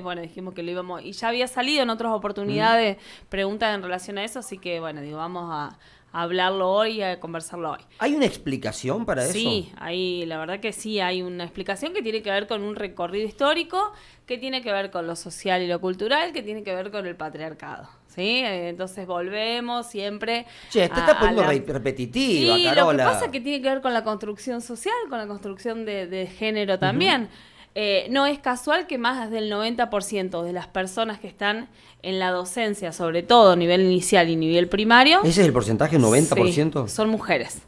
Bueno, dijimos que lo íbamos, y ya había salido en otras oportunidades preguntas en relación a eso, así que bueno, digo, vamos a hablarlo hoy y a conversarlo hoy. ¿Hay una explicación para eso? Sí, la verdad que sí, hay una explicación que tiene que ver con un recorrido histórico, que tiene que ver con lo social y lo cultural, que tiene que ver con el patriarcado, ¿sí? Entonces volvemos siempre Che, te está poniendo repetitiva, sí, Carola. lo que pasa es que tiene que ver con la construcción social, con la construcción de género también. No es casual que más del 90% de las personas que están en la docencia, sobre todo a nivel inicial y nivel primario... ¿Ese es el porcentaje, 90%? Sí, son mujeres.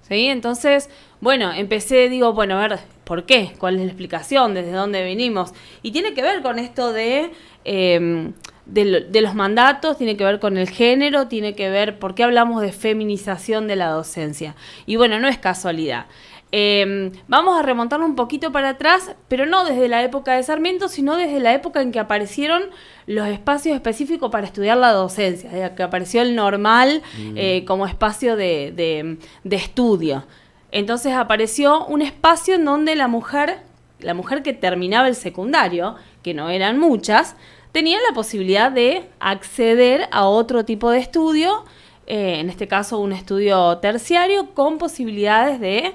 ¿Sí? Entonces, bueno, digo, bueno, a ver, ¿por qué? ¿Cuál es la explicación? ¿Desde dónde venimos? Y tiene que ver con esto de los mandatos, tiene que ver con el género, tiene que ver por qué hablamos de feminización de la docencia. Y bueno, no es casualidad. Vamos a remontarnos un poquito para atrás, pero no desde la época de Sarmiento, sino desde la época en que aparecieron los espacios específicos para estudiar la docencia, desde que apareció el normal como espacio de estudio. Entonces apareció un espacio en donde la mujer que terminaba el secundario, que no eran muchas, tenía la posibilidad de acceder a otro tipo de estudio, en este caso un estudio terciario, con posibilidades de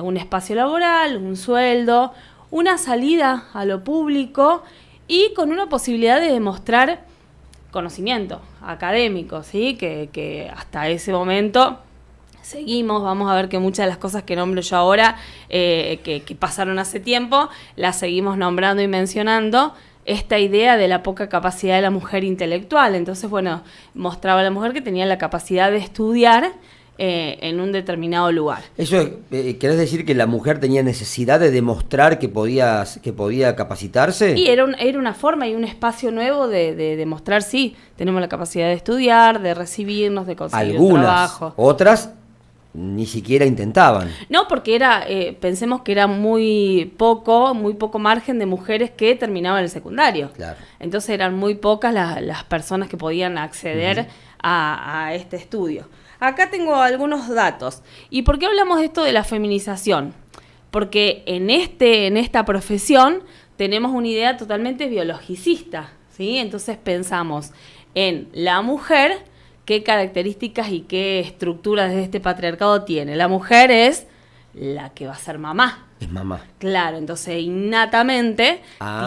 un espacio laboral, un sueldo, una salida a lo público y con una posibilidad de demostrar conocimiento académico, ¿sí? Que hasta ese momento seguimos, vamos a ver que muchas de las cosas que nombro yo ahora, que pasaron hace tiempo, las seguimos nombrando y mencionando, esta idea de la poca capacidad de la mujer intelectual. Entonces, bueno, mostraba a la mujer que tenía la capacidad de estudiar en un determinado lugar. ¿Eso querés decir que la mujer tenía necesidad de demostrar que podía capacitarse? Y era una forma y un espacio nuevo de demostrar, sí, tenemos la capacidad de estudiar, de recibirnos, de conseguir un trabajo. Otras ni siquiera intentaban. No, porque pensemos que era muy poco margen de mujeres que terminaban el secundario. Claro. Entonces eran muy pocas las personas que podían acceder a este estudio. Acá tengo algunos datos. ¿Y por qué hablamos de esto de la feminización? Porque en esta profesión tenemos una idea totalmente biologicista, ¿sí? Entonces pensamos en la mujer, qué características y qué estructuras de este patriarcado tiene. La mujer es la que va a ser mamá. Es mamá. Claro, entonces innatamente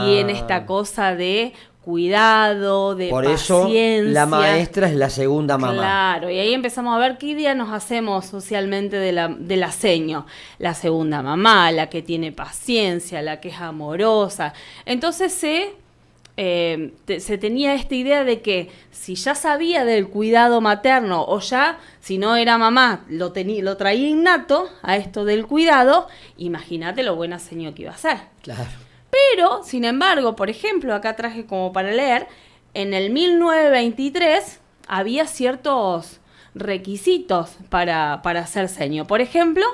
tiene esta cosa de cuidado, de paciencia. Por eso la maestra es la segunda mamá. Claro, y ahí empezamos a ver qué idea nos hacemos socialmente de la seño. La segunda mamá, la que tiene paciencia, la que es amorosa. Entonces se tenía esta idea de que si ya sabía del cuidado materno o ya, si no era mamá, lo traía innato a esto del cuidado, imagínate lo buena seño que iba a ser. Claro. Pero, sin embargo, por ejemplo, acá traje como para leer, en el 1923 había ciertos requisitos para ser seño. Por ejemplo,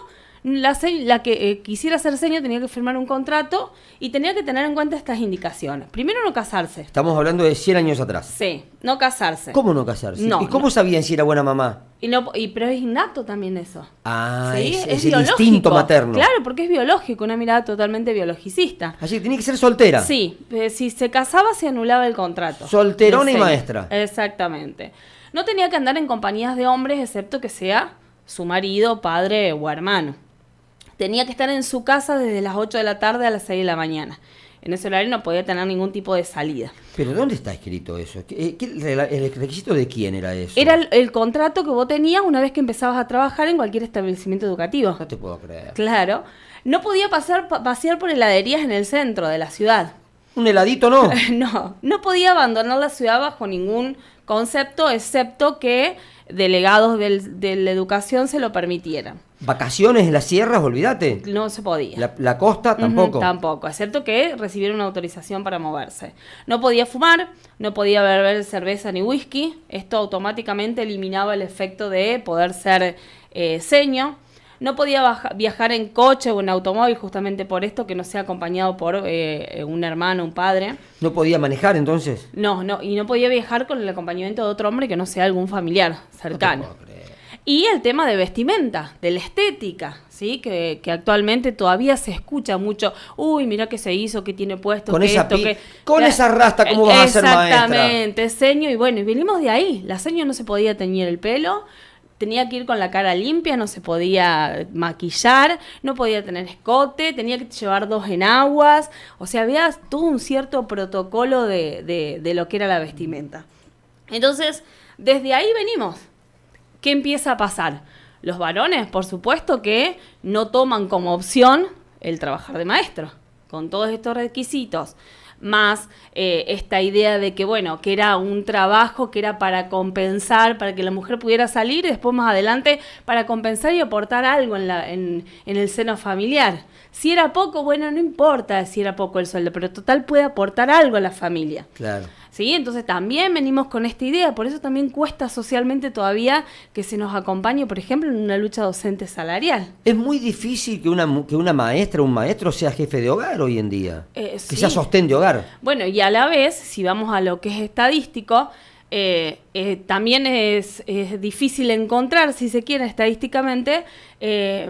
la que quisiera ser seño tenía que firmar un contrato y tenía que tener en cuenta estas indicaciones. Primero, no casarse. Estamos hablando de 100 años atrás. Sí, no casarse. ¿Cómo no casarse? No, ¿Y cómo sabían si era buena mamá? Pero es innato también eso. Ah, ¿sí? es el instinto materno. Claro, porque es biológico, una mirada totalmente biologicista. Así que tenía que ser soltera. Sí, si se casaba se anulaba el contrato. Solterona y maestra. Exactamente. No tenía que andar en compañías de hombres, excepto que sea su marido, padre o hermano. Tenía que estar en su casa desde las 8 de la tarde a las 6 de la mañana. En ese horario no podía tener ningún tipo de salida. ¿Pero dónde está escrito eso? ¿El requisito de quién era eso? Era el contrato que vos tenías una vez que empezabas a trabajar en cualquier establecimiento educativo. No te puedo creer. Claro. No podía pasear por heladerías en el centro de la ciudad. ¿Un heladito no? No podía abandonar la ciudad bajo ningún concepto, excepto que delegados de la educación se lo permitieran. ¿Vacaciones en las sierras? Olvídate. No se podía. ¿La costa? Tampoco. Tampoco, excepto que recibiera una autorización para moverse. No podía fumar, no podía beber cerveza ni whisky. Esto automáticamente eliminaba el efecto de poder ser seño. No podía viajar en coche o en automóvil, justamente por esto, que no sea acompañado por un hermano, un padre. ¿No podía manejar entonces? No, y no podía viajar con el acompañamiento de otro hombre que no sea algún familiar cercano. No te puedo creer. Y el tema de vestimenta, de la estética, ¿sí? ¿sí? Que actualmente todavía se escucha mucho, uy, mira qué se hizo, qué tiene puesto, con qué esa esto, que... con esa rasta, ¿cómo vas a ser maestra? Exactamente, ceño, y bueno, y venimos de ahí. La ceño no se podía teñir el pelo, tenía que ir con la cara limpia, no se podía maquillar, no podía tener escote, tenía que llevar 2 enaguas, o sea, había todo un cierto protocolo de lo que era la vestimenta. Entonces, desde ahí venimos. ¿Qué empieza a pasar? Los varones, por supuesto, que no toman como opción el trabajar de maestro, con todos estos requisitos, más esta idea de que, bueno, que era un trabajo que era para compensar, para que la mujer pudiera salir y después más adelante para compensar y aportar algo en el seno familiar. Si era poco, bueno, no importa si era poco el sueldo, pero total puede aportar algo a la familia. Claro. ¿Sí? Entonces también venimos con esta idea, por eso también cuesta socialmente todavía que se nos acompañe, por ejemplo, en una lucha docente salarial. Es muy difícil que una maestra o un maestro sea jefe de hogar hoy en día, que Sí. sea sostén de hogar. Bueno, y a la vez, si vamos a lo que es estadístico, también es difícil encontrar, si se quiere estadísticamente,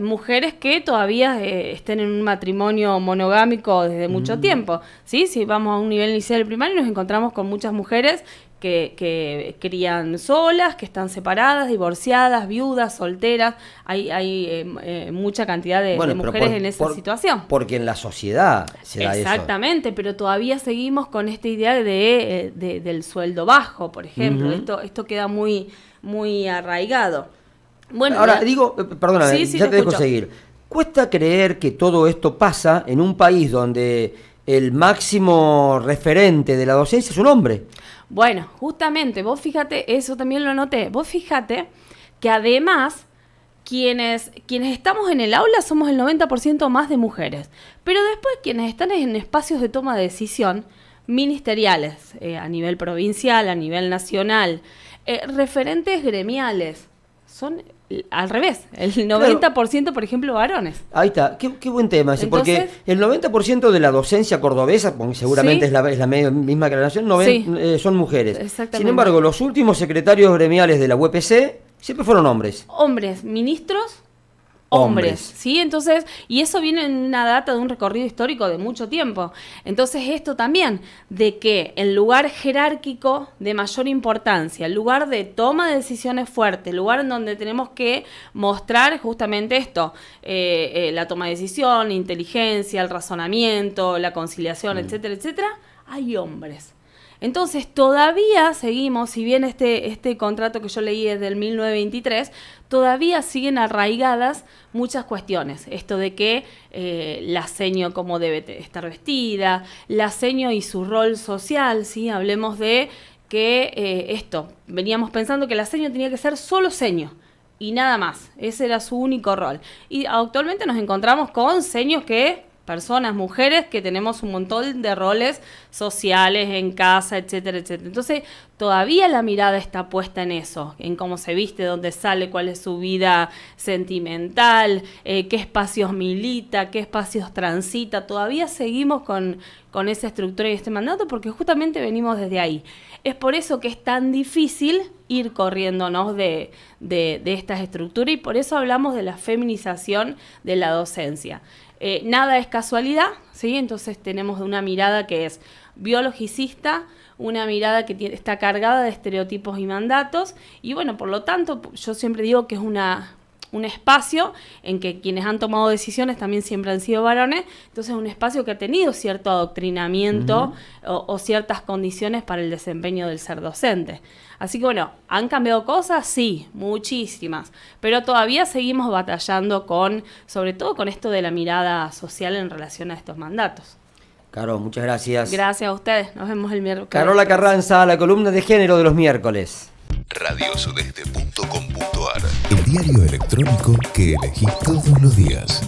mujeres que todavía estén en un matrimonio monogámico desde mucho tiempo, ¿sí? Si vamos a un nivel inicial del primario nos encontramos con muchas mujeres que crían solas, que están separadas, divorciadas, viudas, solteras. Hay mucha cantidad de mujeres en esa situación. Porque en la sociedad se da eso. Exactamente, pero todavía seguimos con esta idea del sueldo bajo, por ejemplo. Esto queda muy, muy arraigado. Bueno, ahora, perdóname, sí, ya te dejo escucho. seguir. Cuesta creer que todo esto pasa en un país donde el máximo referente de la docencia es un hombre. Bueno, justamente, vos fíjate, eso también lo noté, vos fíjate que además quienes estamos en el aula somos el 90% más de mujeres, pero después quienes están en espacios de toma de decisión ministeriales, a nivel provincial, a nivel nacional, referentes gremiales, son al revés, el 90% por ejemplo varones. Ahí está, qué buen tema ese, Entonces, porque el 90% de la docencia cordobesa, porque seguramente ¿sí? es la misma aclaración, Sí. Son mujeres. Exactamente. Sin embargo, los últimos secretarios gremiales de la UPC siempre fueron hombres. Hombres, ministros, Hombres. ¿sí? Entonces, y eso viene en una data de un recorrido histórico de mucho tiempo. Entonces, esto también, de que el lugar jerárquico de mayor importancia, el lugar de toma de decisiones fuerte, el lugar en donde tenemos que mostrar justamente esto, la toma de decisión, la inteligencia, el razonamiento, la conciliación, etcétera, etcétera, hay hombres. Entonces todavía seguimos, si bien este contrato que yo leí es del 1923, todavía siguen arraigadas muchas cuestiones. Esto de que la seño cómo debe estar vestida, la seño y su rol social, ¿sí? Hablemos de que veníamos pensando que la seño tenía que ser solo seño y nada más. Ese era su único rol. Y actualmente nos encontramos con seños personas, mujeres, que tenemos un montón de roles sociales en casa, etcétera, etcétera. Entonces, todavía la mirada está puesta en eso, en cómo se viste, dónde sale, cuál es su vida sentimental, qué espacios milita, qué espacios transita. Todavía seguimos con esa estructura y este mandato porque justamente venimos desde ahí. Es por eso que es tan difícil ir corriéndonos de estas estructuras y por eso hablamos de la feminización de la docencia. Nada es casualidad, ¿sí? Entonces tenemos una mirada que es biologicista, una mirada que está cargada de estereotipos y mandatos, y bueno, por lo tanto, yo siempre digo que es un espacio en que quienes han tomado decisiones también siempre han sido varones, entonces es un espacio que ha tenido cierto adoctrinamiento o ciertas condiciones para el desempeño del ser docente. Así que bueno, ¿han cambiado cosas? Sí, muchísimas, pero todavía seguimos batallando sobre todo con esto de la mirada social en relación a estos mandatos. Caro, muchas gracias. Gracias a ustedes, nos vemos el miércoles. Carola Carranza, la columna de género de los miércoles. Radiosudeste.com.ar, el diario electrónico que elegís todos los días.